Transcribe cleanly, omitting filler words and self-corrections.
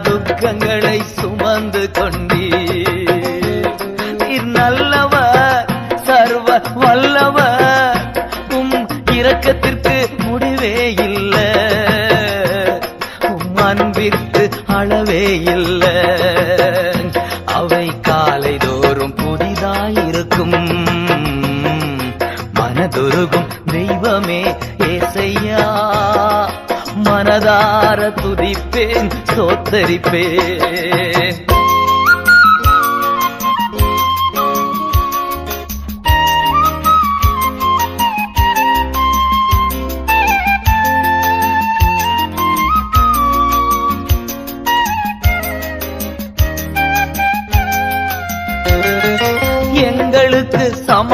துக்கங்களை சுமந்து கொண்டீர். நீர் நல்லவர், சர்வ வல்லவர், உம் இரக்கத்திற்கு முடிவே இல்லை, உம் அன்பிற்கு அளவே இல்லை. அவை காலை தோறும் புதிதாயிருக்கும். மனதுருகும் தெய்வமே ஏசையா, மனதார துதிப்பேன், ஸ்தோத்தரிப்பேன்.